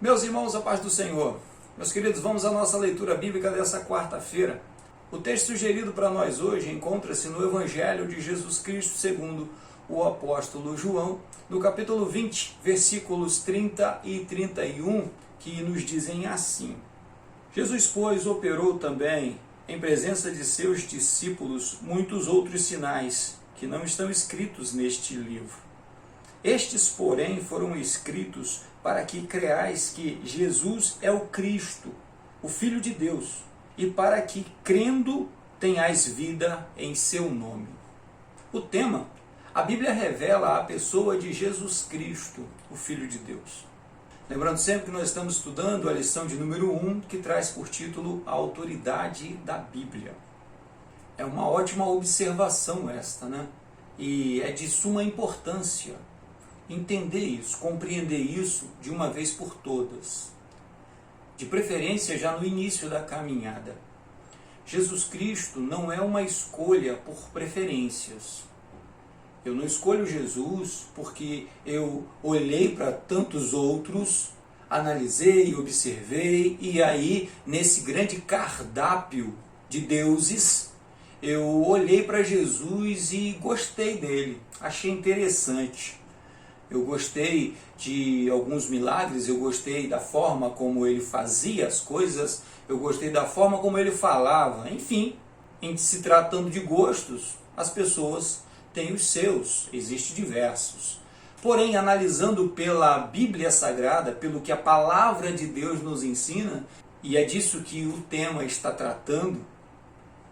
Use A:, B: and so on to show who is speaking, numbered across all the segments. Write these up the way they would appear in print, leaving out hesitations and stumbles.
A: Meus irmãos, a paz do Senhor. Meus queridos, vamos à nossa leitura bíblica dessa quarta-feira. O texto sugerido para nós hoje encontra-se no Evangelho de Jesus Cristo segundo o apóstolo João, no capítulo 20, versículos 30 e 31, que nos dizem assim: Jesus, pois, operou também, em presença de seus discípulos, muitos outros sinais, que não estão escritos neste livro. Estes, porém, foram escritos para que creais que Jesus é o Cristo, o Filho de Deus, e para que, crendo, tenhais vida em seu nome. O tema, a Bíblia revela a pessoa de Jesus Cristo, o Filho de Deus. Lembrando sempre que nós estamos estudando a lição de número 1, que traz por título A Autoridade da Bíblia. É uma ótima observação esta, né? E é de suma importância entender isso, compreender isso de uma vez por todas. De preferência já no início da caminhada. Jesus Cristo não é uma escolha por preferências. Eu não escolho Jesus porque eu olhei para tantos outros, analisei, observei, e aí, nesse grande cardápio de deuses, eu olhei para Jesus e gostei dele, achei interessante. Eu gostei de alguns milagres, eu gostei da forma como ele fazia as coisas, eu gostei da forma como ele falava. Enfim, em se tratando de gostos, as pessoas têm os seus, existem diversos. Porém, analisando pela Bíblia Sagrada, pelo que a Palavra de Deus nos ensina, e é disso que o tema está tratando,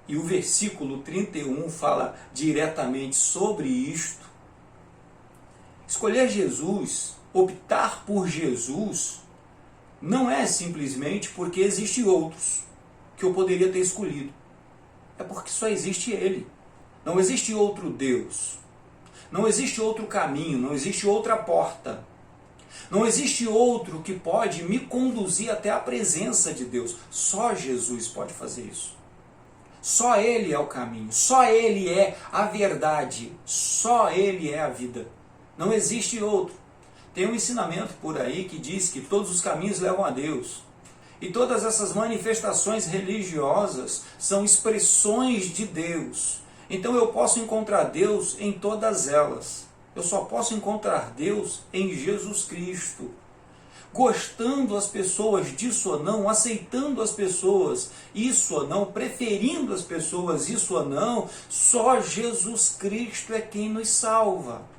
A: e o versículo 31 fala diretamente sobre isto. Escolher Jesus, optar por Jesus, não é simplesmente porque existem outros que eu poderia ter escolhido. É porque só existe Ele. Não existe outro Deus. Não existe outro caminho, não existe outra porta. Não existe outro que pode me conduzir até a presença de Deus. Só Jesus pode fazer isso. Só Ele é o caminho, só Ele é a verdade, só Ele é a vida. Não existe outro. Tem um ensinamento por aí que diz que todos os caminhos levam a Deus. E todas essas manifestações religiosas são expressões de Deus. Então eu posso encontrar Deus em todas elas. Eu só posso encontrar Deus em Jesus Cristo. Gostando as pessoas disso ou não, aceitando as pessoas isso ou não, preferindo as pessoas isso ou não, só Jesus Cristo é quem nos salva.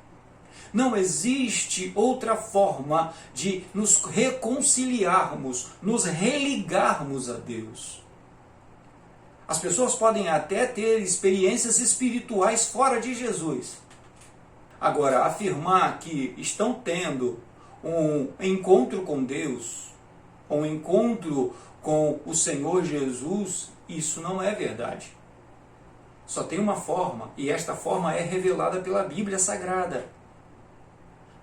A: Não existe outra forma de nos reconciliarmos, nos religarmos a Deus. As pessoas podem até ter experiências espirituais fora de Jesus. Agora, afirmar que estão tendo um encontro com Deus, um encontro com o Senhor Jesus, isso não é verdade. Só tem uma forma, e esta forma é revelada pela Bíblia Sagrada.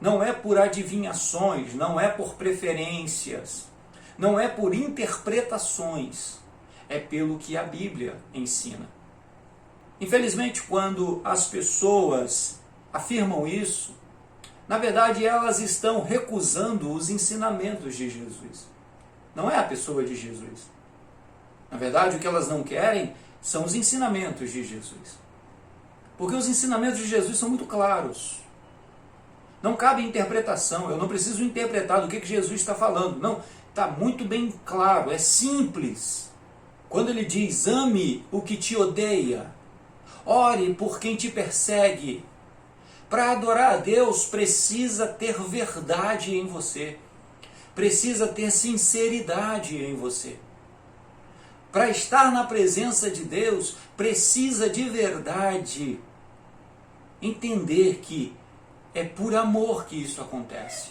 A: Não é por adivinhações, não é por preferências, não é por interpretações, é pelo que a Bíblia ensina. Infelizmente, quando as pessoas afirmam isso, na verdade elas estão recusando os ensinamentos de Jesus. Não é a pessoa de Jesus. Na verdade, o que elas não querem são os ensinamentos de Jesus. Porque os ensinamentos de Jesus são muito claros. Não cabe interpretação, eu não preciso interpretar do que Jesus está falando. Não, está muito bem claro, é simples. Quando ele diz, ame o que te odeia, ore por quem te persegue. Para adorar a Deus, precisa ter verdade em você. Precisa ter sinceridade em você. Para estar na presença de Deus, precisa de verdade. Entender que é por amor que isso acontece.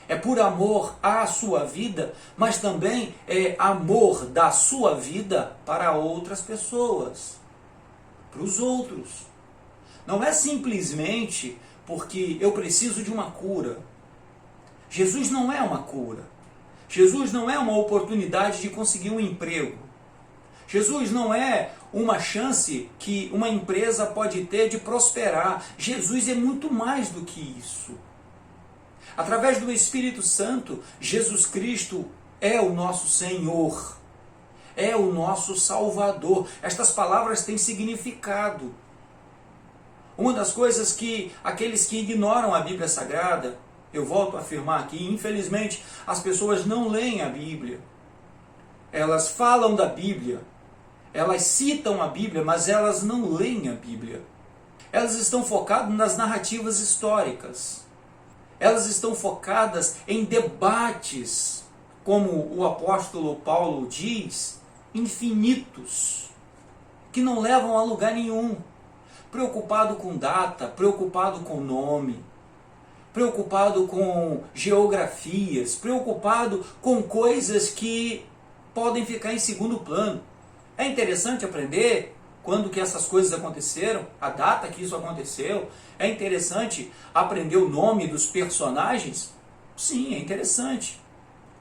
A: É por amor à sua vida, mas também é amor da sua vida para outras pessoas, para os outros. Não é simplesmente porque eu preciso de uma cura. Jesus não é uma cura. Jesus não é uma oportunidade de conseguir um emprego. Jesus não é uma chance que uma empresa pode ter de prosperar. Jesus é muito mais do que isso. Através do Espírito Santo, Jesus Cristo é o nosso Senhor, é o nosso Salvador. Estas palavras têm significado. Uma das coisas que aqueles que ignoram a Bíblia Sagrada, eu volto a afirmar aqui, infelizmente, as pessoas não leem a Bíblia. Elas falam da Bíblia, elas citam a Bíblia, mas elas não leem a Bíblia. Elas estão focadas nas narrativas históricas. Elas estão focadas em debates, como o apóstolo Paulo diz, infinitos, que não levam a lugar nenhum. Preocupado com data, preocupado com nome, preocupado com geografias, preocupado com coisas que podem ficar em segundo plano. É interessante aprender quando que essas coisas aconteceram, a data que isso aconteceu. É interessante aprender o nome dos personagens? Sim, é interessante.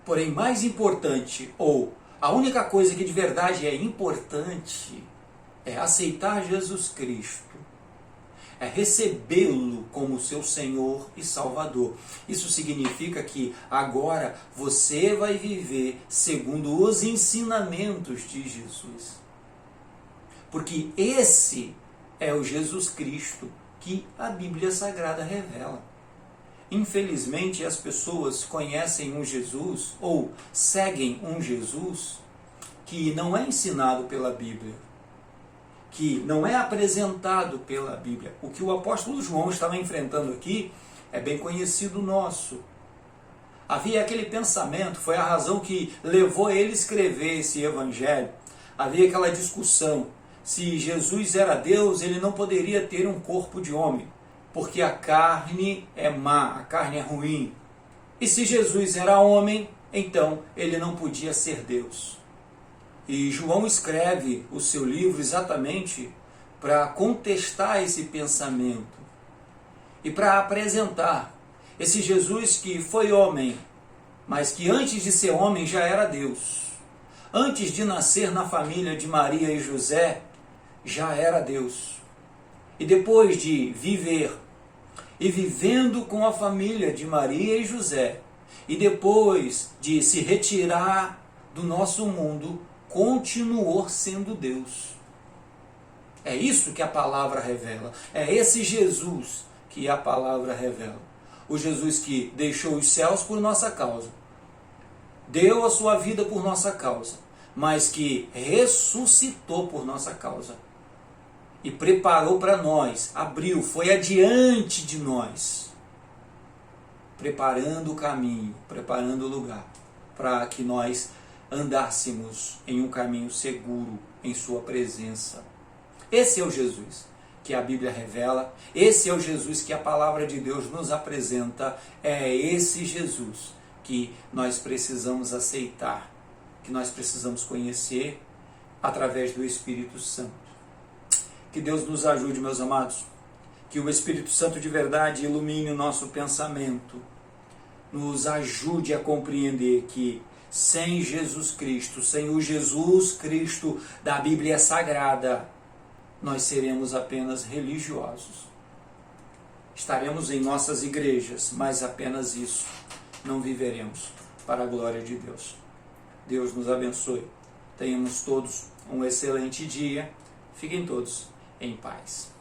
A: Porém, mais importante, ou a única coisa que de verdade é importante, é aceitar Jesus Cristo, é recebê-lo como seu Senhor e Salvador. Isso significa que agora você vai viver segundo os ensinamentos de Jesus. Porque esse é o Jesus Cristo que a Bíblia Sagrada revela. Infelizmente, as pessoas conhecem um Jesus ou seguem um Jesus que não é ensinado pela Bíblia, que não é apresentado pela Bíblia. O que o apóstolo João estava enfrentando aqui é bem conhecido nosso. Havia aquele pensamento, foi a razão que levou ele a escrever esse evangelho. Havia aquela discussão, se Jesus era Deus, ele não poderia ter um corpo de homem, porque a carne é má, a carne é ruim. E se Jesus era homem, então ele não podia ser Deus. E João escreve o seu livro exatamente para contestar esse pensamento e para apresentar esse Jesus que foi homem, mas que antes de ser homem já era Deus. Antes de nascer na família de Maria e José, já era Deus. E depois de viver e vivendo com a família de Maria e José, e depois de se retirar do nosso mundo, continuou sendo Deus. É isso que a palavra revela. É esse Jesus que a palavra revela. O Jesus que deixou os céus por nossa causa, deu a sua vida por nossa causa, mas que ressuscitou por nossa causa e preparou para nós, abriu, foi adiante de nós, preparando o caminho, preparando o lugar para que nós andássemos em um caminho seguro em sua presença. Esse é o Jesus que a Bíblia revela, esse é o Jesus que a palavra de Deus nos apresenta, é esse Jesus que nós precisamos aceitar, que nós precisamos conhecer através do Espírito Santo. Que Deus nos ajude, meus amados, que o Espírito Santo de verdade ilumine o nosso pensamento, nos ajude a compreender que sem Jesus Cristo, sem o Jesus Cristo da Bíblia Sagrada, nós seremos apenas religiosos. Estaremos em nossas igrejas, mas apenas isso. Não viveremos para a glória de Deus. Deus nos abençoe. Tenhamos todos um excelente dia. Fiquem todos em paz.